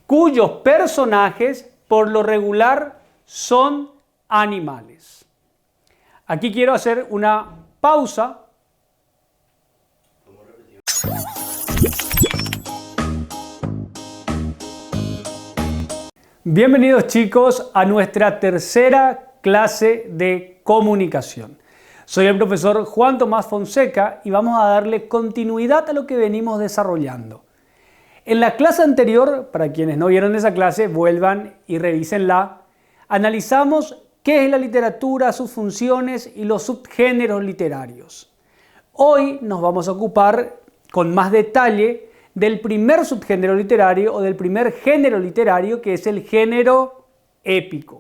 cuyos personajes por lo regular son animales. Aquí quiero hacer una pausa. Bienvenidos chicos a nuestra tercera clase de comunicación. Soy el profesor Juan Tomás Fonseca y vamos a darle continuidad a lo que venimos desarrollando. En la clase anterior, para quienes no vieron esa clase, vuelvan y revísenla, analizamos qué es la literatura, sus funciones y los subgéneros literarios. Hoy nos vamos a ocupar con más detalle del primer subgénero literario o del primer género literario, que es el género épico.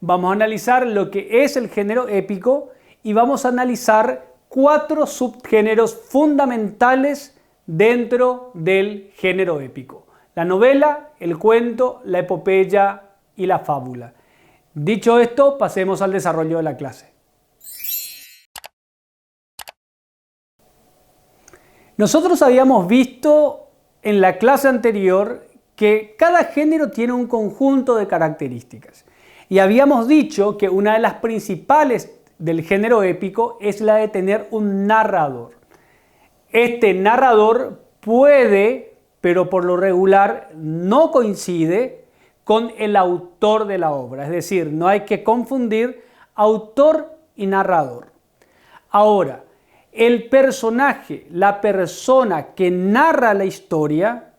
Vamos a analizar lo que es el género épico y vamos a analizar 4 subgéneros fundamentales dentro del género épico: la novela, el cuento, la epopeya y la fábula. Dicho esto, pasemos al desarrollo de la clase. Nosotros habíamos visto en la clase anterior que cada género tiene un conjunto de características. Y habíamos dicho que una de las principales del género épico es la de tener un narrador. Este narrador puede, pero por lo regular no coincide con el autor de la obra. Es decir, no hay que confundir autor y narrador. Ahora, el personaje, la persona que narra la historia,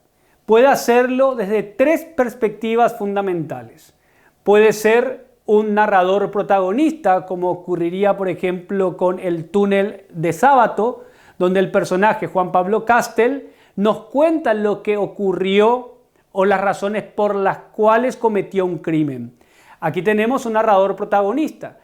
puede hacerlo desde 3 perspectivas fundamentales. Puede ser un narrador protagonista, como ocurriría, por ejemplo, con El túnel de Sábato, donde el personaje Juan Pablo Castel nos cuenta lo que ocurrió o las razones por las cuales cometió un crimen. Aquí tenemos un narrador protagonista.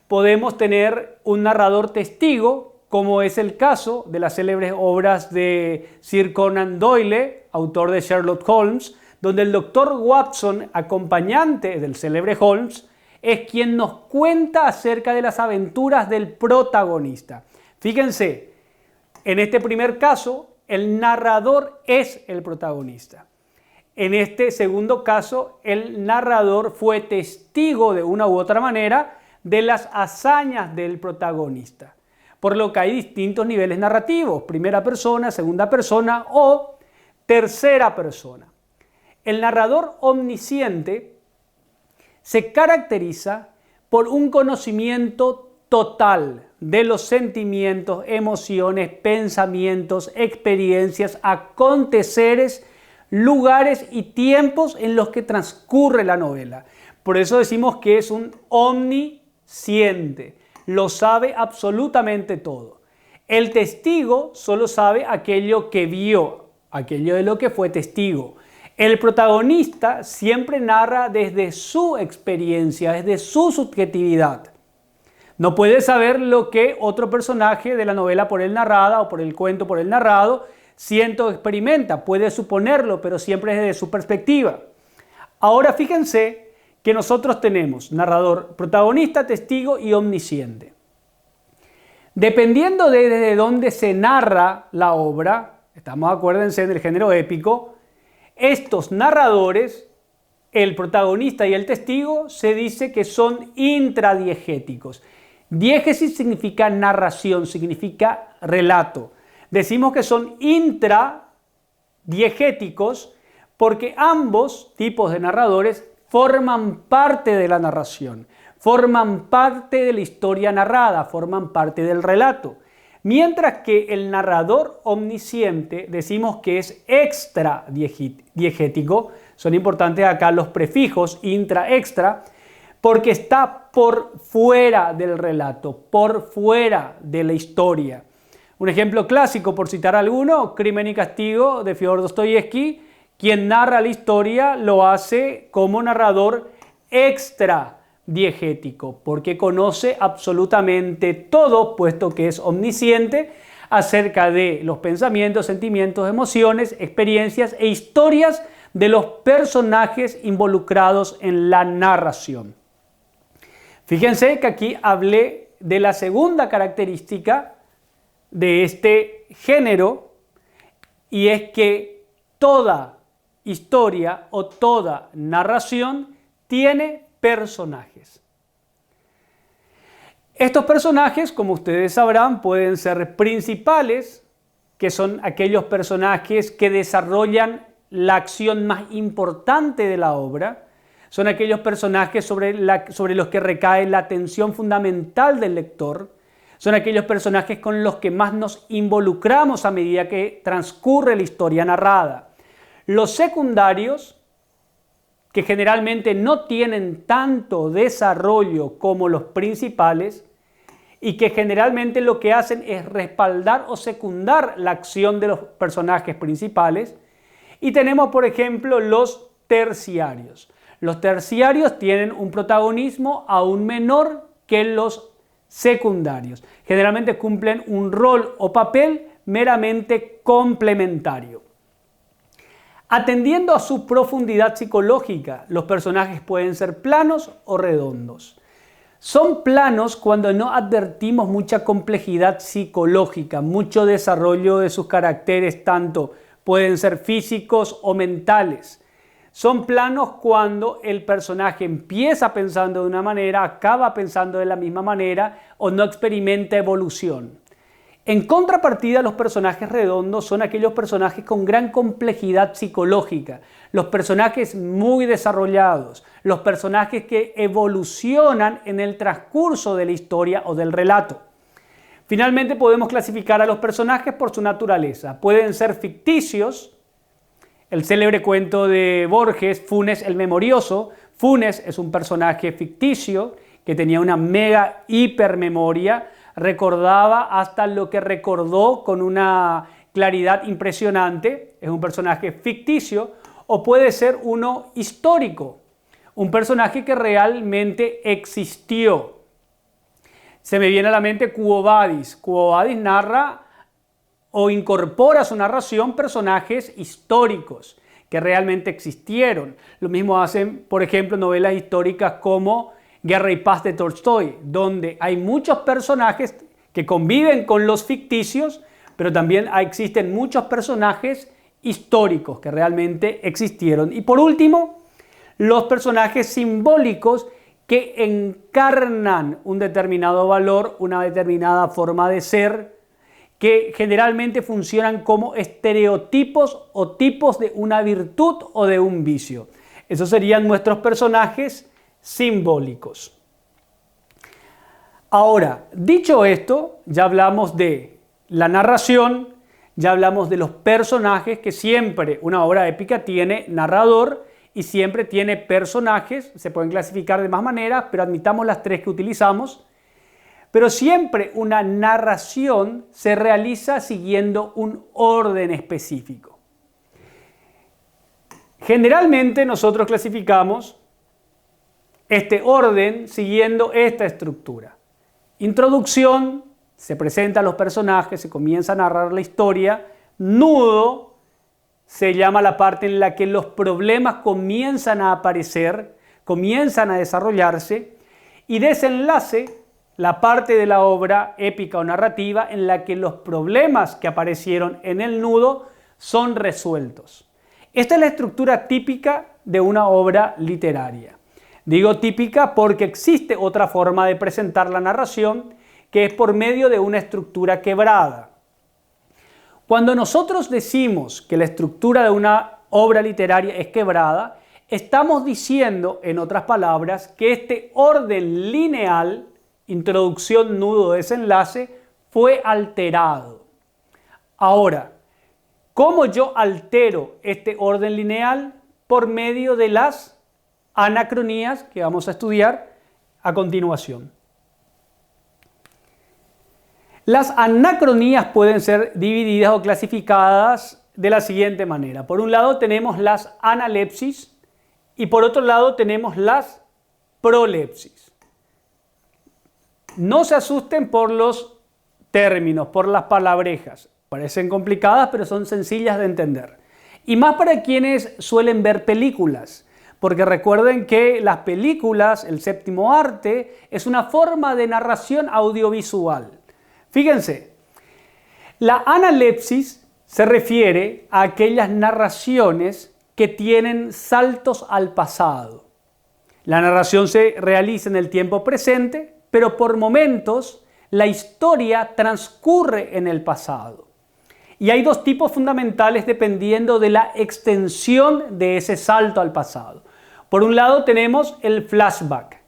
Podemos tener un narrador testigo, como es el caso de las célebres obras de Sir Conan Doyle, autor de Sherlock Holmes, donde el doctor Watson, acompañante del célebre Holmes, es quien nos cuenta acerca de las aventuras del protagonista. Fíjense, en este primer caso, el narrador es el protagonista. En este segundo caso, el narrador fue testigo de una u otra manera de las hazañas del protagonista. Por lo que hay distintos niveles narrativos: primera persona, segunda persona o tercera persona. El narrador omnisciente se caracteriza por un conocimiento total de los sentimientos, emociones, pensamientos, experiencias, aconteceres, lugares y tiempos en los que transcurre la novela. Por eso decimos que es un omnisciente, lo sabe absolutamente todo. El testigo solo sabe aquello que vio, aquello de lo que fue testigo. El protagonista siempre narra desde su experiencia, desde su subjetividad. No puede saber lo que otro personaje de la novela por él narrada o por el cuento por él narrado siente o experimenta. Puede suponerlo, pero siempre desde su perspectiva. Ahora fíjense que nosotros tenemos narrador, protagonista, testigo y omnisciente. Dependiendo de desde dónde se narra la obra, acuérdense del género épico, estos narradores, el protagonista y el testigo, se dice que son intradiegéticos. Diégesis significa narración, significa relato. Decimos que son intradiegéticos porque ambos tipos de narradores forman parte de la narración, forman parte de la historia narrada, forman parte del relato. Mientras que el narrador omnisciente decimos que es extradiegético. Son importantes acá los prefijos intra, extra, porque está por fuera del relato, por fuera de la historia. Un ejemplo clásico, por citar alguno, Crimen y Castigo de Fyodor Dostoyevsky. Quien narra la historia lo hace como narrador extradiegético, porque conoce absolutamente todo, puesto que es omnisciente, acerca de los pensamientos, sentimientos, emociones, experiencias e historias de los personajes involucrados en la narración. Fíjense que aquí hablé de la segunda característica de este género, y es que toda historia o toda narración tiene personajes. Estos personajes, como ustedes sabrán, pueden ser principales, que son aquellos personajes que desarrollan la acción más importante de la obra. Son aquellos personajes sobre los que recae la atención fundamental del lector. Son aquellos personajes con los que más nos involucramos a medida que transcurre la historia narrada. Los secundarios, que generalmente no tienen tanto desarrollo como los principales, y que generalmente lo que hacen es respaldar o secundar la acción de los personajes principales. Y tenemos, por ejemplo, los terciarios. Los terciarios tienen un protagonismo aún menor que los secundarios. Generalmente cumplen un rol o papel meramente complementario. Atendiendo a su profundidad psicológica, los personajes pueden ser planos o redondos. Son planos cuando no advertimos mucha complejidad psicológica, mucho desarrollo de sus caracteres, tanto pueden ser físicos o mentales. Son planos cuando el personaje empieza pensando de una manera, acaba pensando de la misma manera o no experimenta evolución. En contrapartida, los personajes redondos son aquellos personajes con gran complejidad psicológica, los personajes muy desarrollados, los personajes que evolucionan en el transcurso de la historia o del relato. Finalmente, podemos clasificar a los personajes por su naturaleza. Pueden ser ficticios. El célebre cuento de Borges, Funes el Memorioso. Funes es un personaje ficticio que tenía una mega hipermemoria, recordaba hasta lo que recordó con una claridad impresionante. Es un personaje ficticio. O puede ser uno histórico, un personaje que realmente existió. Se me viene a la mente Quo Vadis. Quo Vadis narra o incorpora a su narración personajes históricos que realmente existieron. Lo mismo hacen, por ejemplo, novelas históricas como Guerra y Paz de Tolstoy, donde hay muchos personajes que conviven con los ficticios, pero también existen muchos personajes históricos que realmente existieron. Y por último, los personajes simbólicos que encarnan un determinado valor, una determinada forma de ser, que generalmente funcionan como estereotipos o tipos de una virtud o de un vicio. Esos serían nuestros personajes simbólicos. Ahora, dicho esto, ya hablamos de la narración, ya hablamos de los personajes, que siempre una obra épica tiene narrador y siempre tiene personajes. Se pueden clasificar de más maneras, pero admitamos las tres que utilizamos. Pero siempre una narración se realiza siguiendo un orden específico. Generalmente nosotros clasificamos este orden siguiendo esta estructura. Introducción, se presentan los personajes, se comienza a narrar la historia. Nudo se llama la parte en la que los problemas comienzan a aparecer, comienzan a desarrollarse. Y desenlace, la parte de la obra épica o narrativa en la que los problemas que aparecieron en el nudo son resueltos. Esta es la estructura típica de una obra literaria. Digo típica porque existe otra forma de presentar la narración, que es por medio de una estructura quebrada. Cuando nosotros decimos que la estructura de una obra literaria es quebrada, estamos diciendo, en otras palabras, que este orden lineal, introducción, nudo, desenlace, fue alterado. Ahora, ¿cómo yo altero este orden lineal? Por medio de las anacronías que vamos a estudiar a continuación. Las anacronías pueden ser divididas o clasificadas de la siguiente manera. Por un lado tenemos las analepsis y por otro lado tenemos las prolepsis. No se asusten por los términos, por las palabrejas. Parecen complicadas, pero son sencillas de entender. Y más para quienes suelen ver películas, porque recuerden que las películas, el séptimo arte, es una forma de narración audiovisual. Fíjense, la analepsis se refiere a aquellas narraciones que tienen saltos al pasado. La narración se realiza en el tiempo presente, pero por momentos la historia transcurre en el pasado. Y hay dos tipos fundamentales dependiendo de la extensión de ese salto al pasado. Por un lado tenemos el flashback.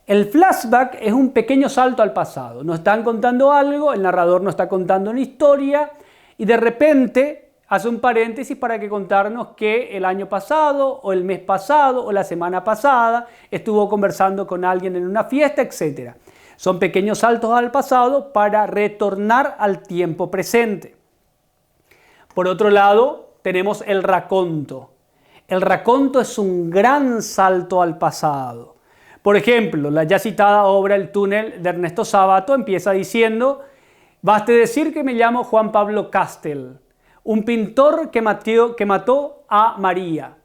El flashback es un pequeño salto al pasado. Nos están contando algo, el narrador nos está contando una historia y de repente hace un paréntesis para que contarnos que el año pasado o el mes pasado o la semana pasada estuvo conversando con alguien en una fiesta, etc. Son pequeños saltos al pasado para retornar al tiempo presente. Por otro lado, tenemos el raconto. El raconto es un gran salto al pasado. Por ejemplo, la ya citada obra El túnel de Ernesto Sábato empieza diciendo: baste decir que me llamo Juan Pablo Castel, un pintor que mató a María.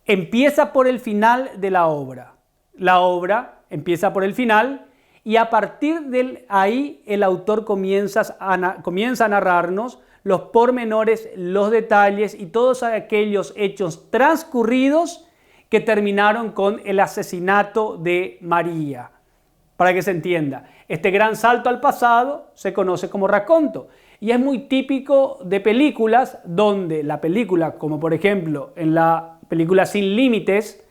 Empieza por el final de la obra. La obra empieza por el final y a partir de ahí el autor comienza a narrarnos los pormenores, los detalles y todos aquellos hechos transcurridos que terminaron con el asesinato de María. Para que se entienda, este gran salto al pasado se conoce como raconto y es muy típico de películas donde la película, como por ejemplo en la película Sin Límites,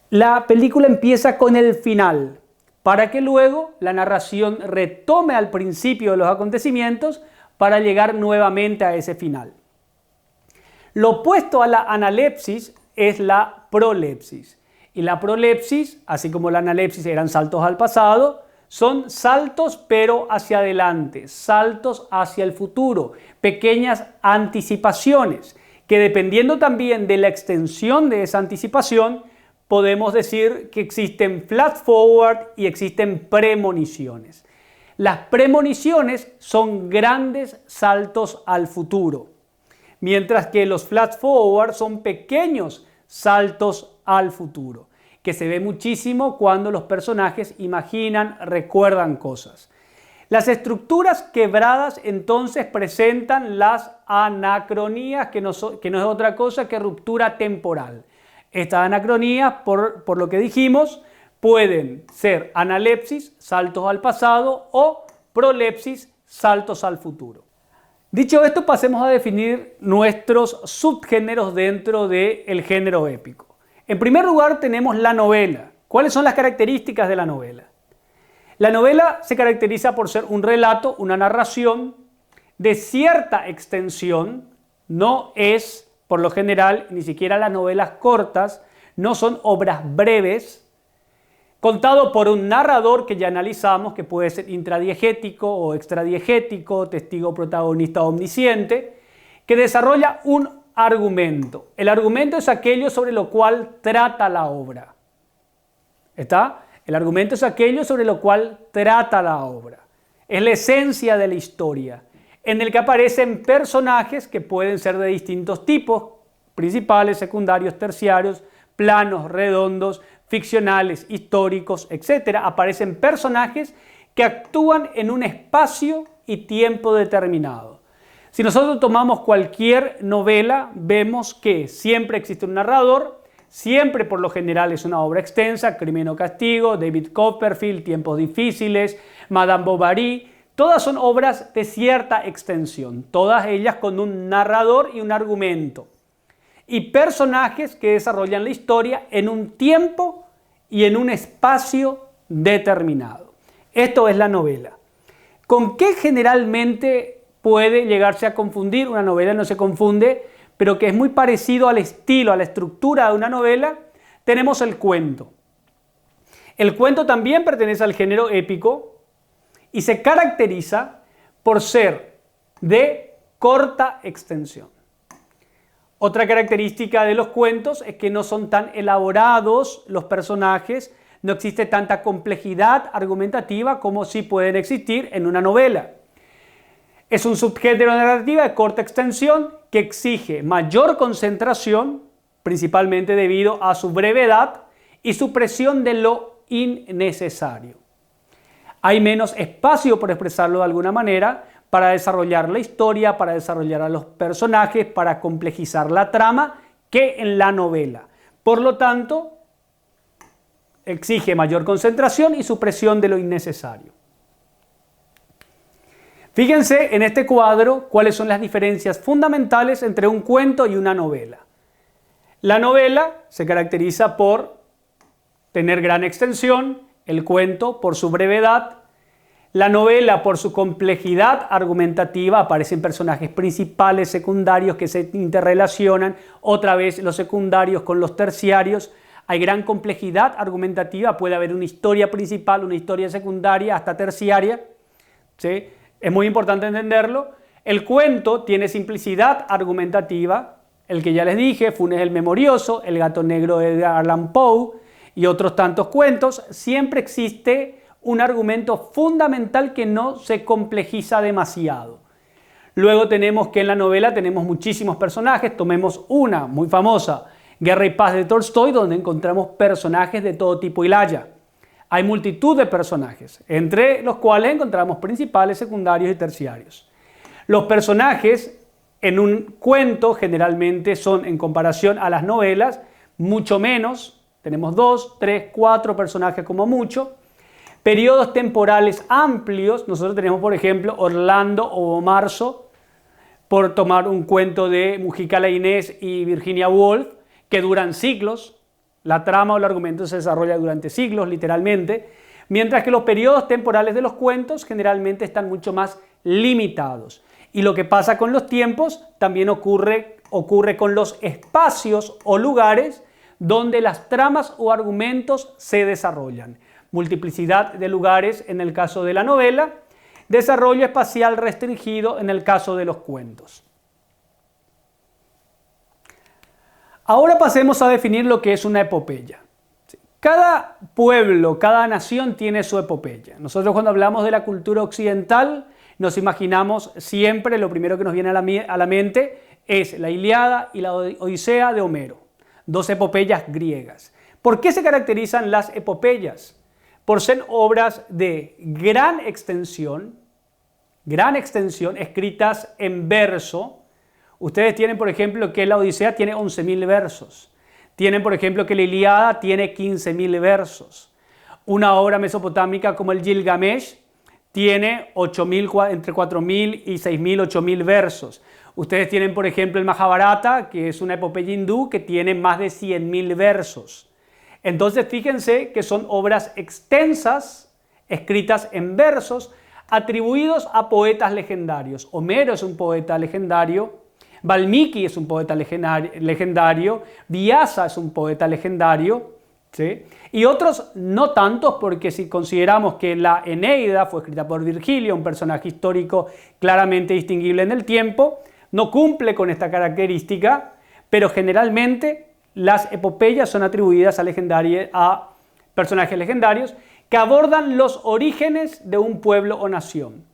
la película empieza con el final para que luego la narración retome al principio de los acontecimientos para llegar nuevamente a ese final. Lo opuesto a la analepsis es la prolepsis. Y la prolepsis, así como la analepsis eran saltos al pasado, son saltos pero hacia adelante, saltos hacia el futuro, pequeñas anticipaciones, que dependiendo también de la extensión de esa anticipación, podemos decir que existen flash forward y existen premoniciones. Las premoniciones son grandes saltos al futuro, mientras que los flash forward son pequeños saltos al futuro, que se ve muchísimo cuando los personajes imaginan, recuerdan cosas. Las estructuras quebradas entonces presentan las anacronías, que no es otra cosa que ruptura temporal. Estas anacronías, por lo que dijimos, pueden ser analepsis, saltos al pasado, o prolepsis, saltos al futuro. Dicho esto, pasemos a definir nuestros subgéneros dentro del género épico. En primer lugar tenemos la novela. ¿Cuáles son las características de la novela? La novela se caracteriza por ser un relato, una narración de cierta extensión. No es, por lo general, ni siquiera las novelas cortas, no son obras breves, contado por un narrador que ya analizamos, que puede ser intradiegético o extradiegético, testigo protagonista omnisciente, que desarrolla un argumento. El argumento es aquello sobre lo cual trata la obra. ¿Está? El argumento es aquello sobre lo cual trata la obra. Es la esencia de la historia, en el que aparecen personajes que pueden ser de distintos tipos, principales, secundarios, terciarios, planos, redondos, ficcionales, históricos, etc. Aparecen personajes que actúan en un espacio y tiempo determinado. Si nosotros tomamos cualquier novela, vemos que siempre existe un narrador, siempre por lo general es una obra extensa, Crimen o Castigo, David Copperfield, Tiempos difíciles, Madame Bovary, todas son obras de cierta extensión, todas ellas con un narrador y un argumento, y personajes que desarrollan la historia en un tiempo y en un espacio determinado. Esto es la novela. ¿Con qué generalmente puede llegarse a confundir? Una novela no se confunde, pero que es muy parecido al estilo, a la estructura de una novela. Tenemos el cuento. El cuento también pertenece al género épico y se caracteriza por ser de corta extensión. Otra característica de los cuentos es que no son tan elaborados los personajes, no existe tanta complejidad argumentativa como sí pueden existir en una novela. Es un subgénero narrativa de corta extensión que exige mayor concentración, principalmente debido a su brevedad y supresión de lo innecesario. Hay menos espacio, por expresarlo de alguna manera, para desarrollar la historia, para desarrollar a los personajes, para complejizar la trama, que en la novela. Por lo tanto, exige mayor concentración y supresión de lo innecesario. Fíjense en este cuadro cuáles son las diferencias fundamentales entre un cuento y una novela. La novela se caracteriza por tener gran extensión, el cuento por su brevedad, la novela por su complejidad argumentativa, aparecen personajes principales, secundarios que se interrelacionan, otra vez los secundarios con los terciarios, hay gran complejidad argumentativa, puede haber una historia principal, una historia secundaria, hasta terciaria, ¿sí? Es muy importante entenderlo. El cuento tiene simplicidad argumentativa, el que ya les dije, Funes el Memorioso, El gato negro de Edgar Allan Poe y otros tantos cuentos. Siempre existe un argumento fundamental que no se complejiza demasiado. Luego tenemos que en la novela tenemos muchísimos personajes, tomemos una muy famosa, Guerra y Paz de Tolstoy, donde encontramos personajes de todo tipo y laya. Hay multitud de personajes, entre los cuales encontramos principales, secundarios y terciarios. Los personajes en un cuento generalmente son, en comparación a las novelas, mucho menos. Tenemos 2, 3, 4 personajes como mucho. Periodos temporales amplios. Nosotros tenemos, por ejemplo, Orlando o Marzo, por tomar un cuento de Mujica Lainez y Virginia Woolf, que duran siglos. La trama o el argumento se desarrolla durante siglos, literalmente, mientras que los periodos temporales de los cuentos generalmente están mucho más limitados. Y lo que pasa con los tiempos también ocurre con los espacios o lugares donde las tramas o argumentos se desarrollan. Multiplicidad de lugares en el caso de la novela, desarrollo espacial restringido en el caso de los cuentos. Ahora pasemos a definir lo que es una epopeya. Cada pueblo, cada nación tiene su epopeya. Nosotros cuando hablamos de la cultura occidental nos imaginamos siempre, lo primero que nos viene a la mente es la Ilíada y la Odisea de Homero, 2 epopeyas griegas. ¿Por qué se caracterizan las epopeyas? Por ser obras de gran extensión, escritas en verso. Ustedes tienen, por ejemplo, que la Odisea tiene 11.000 versos. Tienen, por ejemplo, que la Ilíada tiene 15.000 versos. Una obra mesopotámica como el Gilgamesh tiene entre 4.000 y 6.000, 8.000 versos. Ustedes tienen, por ejemplo, el Mahabharata, que es una epopeya hindú que tiene más de 100.000 versos. Entonces, fíjense que son obras extensas, escritas en versos, atribuidos a poetas legendarios. Homero es un poeta legendario, Valmiki es un poeta legendario, Vyasa es un poeta legendario, ¿sí? Y otros no tantos, porque si consideramos que la Eneida fue escrita por Virgilio, un personaje histórico claramente distinguible en el tiempo, no cumple con esta característica, pero generalmente las epopeyas son atribuidas a personajes legendarios que abordan los orígenes de un pueblo o nación.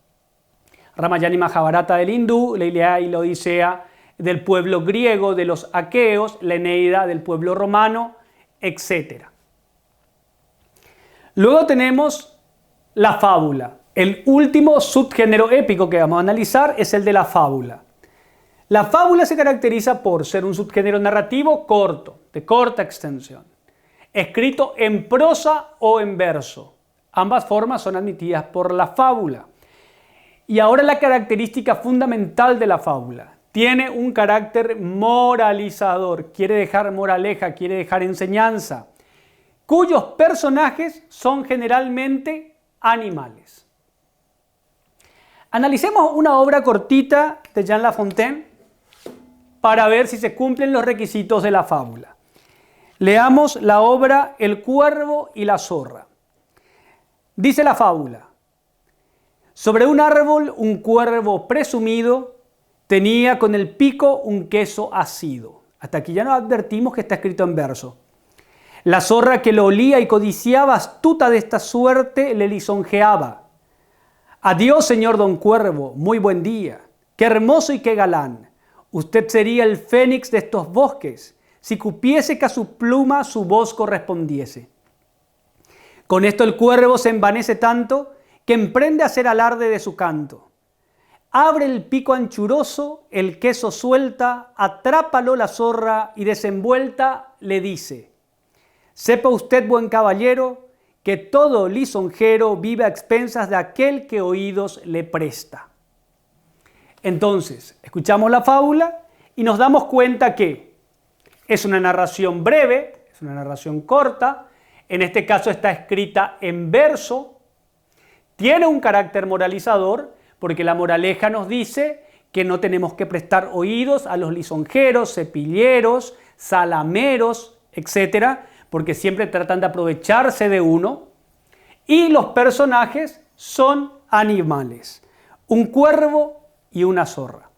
Ramayana y Mahabharata del hindú, la Ilíada y la Odisea del pueblo griego, de los aqueos, la Eneida del pueblo romano, etc. Luego tenemos la fábula. El último subgénero épico que vamos a analizar es el de la fábula. La fábula se caracteriza por ser un subgénero narrativo corto, de corta extensión, escrito en prosa o en verso. Ambas formas son admitidas por la fábula. Y ahora la característica fundamental de la fábula. Tiene un carácter moralizador, quiere dejar moraleja, quiere dejar enseñanza, cuyos personajes son generalmente animales. Analicemos una obra cortita de Jean La Fontaine para ver si se cumplen los requisitos de la fábula. Leamos la obra El cuervo y la zorra. Dice la fábula: sobre un árbol un cuervo presumido tenía con el pico un queso asido. Hasta aquí ya nos advertimos que está escrito en verso. La zorra que lo olía y codiciaba, astuta de esta suerte, le lisonjeaba: adiós, señor don Cuervo, muy buen día, qué hermoso y qué galán. Usted sería el fénix de estos bosques, si cupiese que a su pluma su voz correspondiese. Con esto el cuervo se envanece tanto que emprende a hacer alarde de su canto. Abre el pico anchuroso, el queso suelta, atrápalo la zorra y desenvuelta le dice: sepa usted, buen caballero, que todo lisonjero vive a expensas de aquel que oídos le presta. Entonces, escuchamos la fábula y nos damos cuenta que es una narración breve, es una narración corta, en este caso está escrita en verso, tiene un carácter moralizador, porque la moraleja nos dice que no tenemos que prestar oídos a los lisonjeros, cepilleros, salameros, etc., porque siempre tratan de aprovecharse de uno. Y los personajes son animales, un cuervo y una zorra.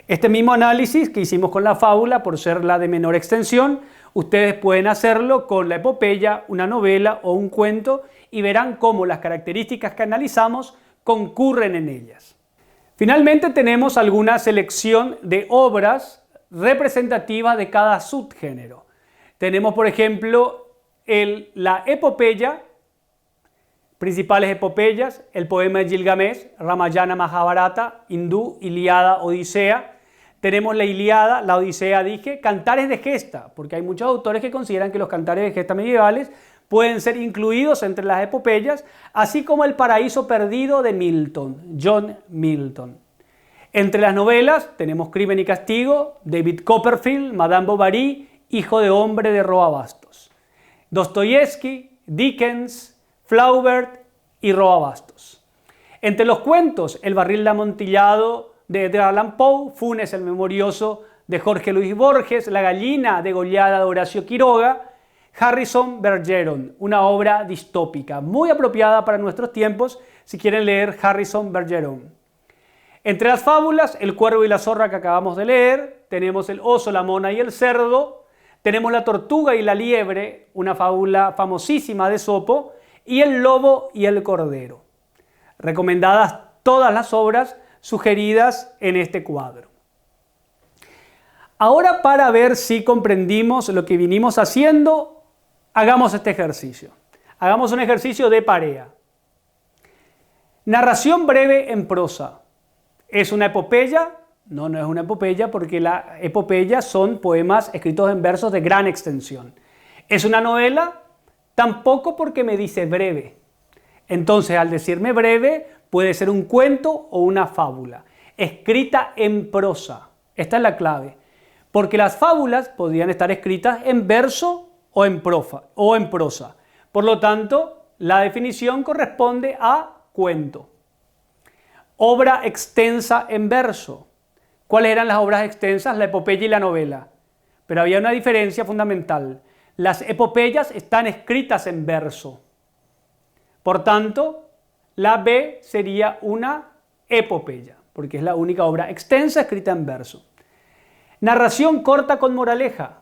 Este mismo análisis que hicimos con la fábula, por ser la de menor extensión, ustedes pueden hacerlo con la epopeya, una novela o un cuento y verán cómo las características que analizamos concurren en ellas. Finalmente tenemos alguna selección de obras representativas de cada subgénero. Tenemos, por ejemplo, la epopeya, principales epopeyas, el poema de Gilgamesh, Ramayana, Mahabharata, Hindú, Ilíada, Odisea. Tenemos la Ilíada, la Odisea, dije, cantares de gesta, porque hay muchos autores que consideran que los cantares de gesta medievales pueden ser incluidos entre las epopeyas, así como El paraíso perdido de Milton, John Milton. Entre las novelas tenemos Crimen y castigo, David Copperfield, Madame Bovary, Hijo de hombre de Roa Bastos. Dostoyevsky, Dickens, Flaubert y Roa Bastos. Entre los cuentos, El barril de amontillado de Edgar Allan Poe, Funes el memorioso de Jorge Luis Borges, La gallina degollada de Horacio Quiroga, Harrison Bergeron, una obra distópica, muy apropiada para nuestros tiempos si quieren leer Harrison Bergeron. Entre las fábulas, El cuervo y la zorra que acabamos de leer, tenemos El oso, la mona y el cerdo, tenemos La tortuga y la liebre, una fábula famosísima de Esopo, y El lobo y el cordero. Recomendadas todas las obras sugeridas en este cuadro. Ahora, para ver si comprendimos lo que vinimos haciendo, hagamos este ejercicio. Hagamos un ejercicio de Parea. Narración breve en prosa. ¿Es una epopeya? No, no es una epopeya, porque las epopeyas son poemas escritos en versos de gran extensión. ¿Es una novela? Tampoco, porque me dice breve. Entonces, al decirme breve, puede ser un cuento o una fábula, escrita en prosa. Esta es la clave, porque las fábulas podrían estar escritas en verso o en prosa. Por lo tanto, la definición corresponde a cuento. Obra extensa en verso. ¿Cuáles eran las obras extensas? La epopeya y la novela. Pero había una diferencia fundamental. Las epopeyas están escritas en verso. Por tanto, la B sería una epopeya, porque es la única obra extensa escrita en verso. Narración corta con moraleja.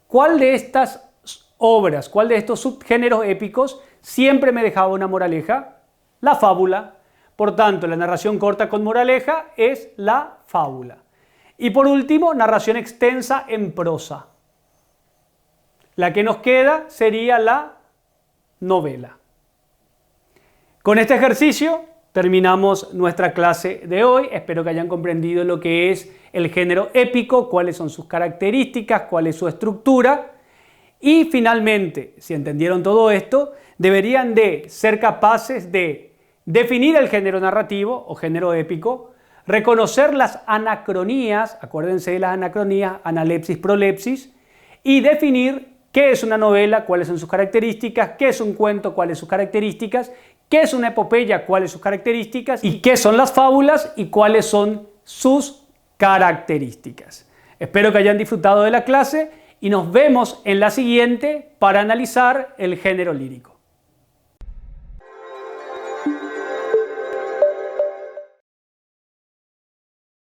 ¿Cuál de estas obras, cuál de estos subgéneros épicos siempre me dejaba una moraleja? La fábula. Por tanto, la narración corta con moraleja es la fábula. Y por último, narración extensa en prosa. La que nos queda sería la novela. Con este ejercicio terminamos nuestra clase de hoy. Espero que hayan comprendido lo que es el género épico, cuáles son sus características, cuál es su estructura. Y finalmente, si entendieron todo esto, deberían de ser capaces de definir el género narrativo o género épico, reconocer las anacronías, acuérdense de las anacronías, analepsis, prolepsis, y definir qué es una novela, cuáles son sus características, qué es un cuento, cuáles son sus características, qué es una epopeya, cuáles son sus características, y qué son las fábulas y cuáles son sus características. Espero que hayan disfrutado de la clase y nos vemos en la siguiente para analizar el género lírico.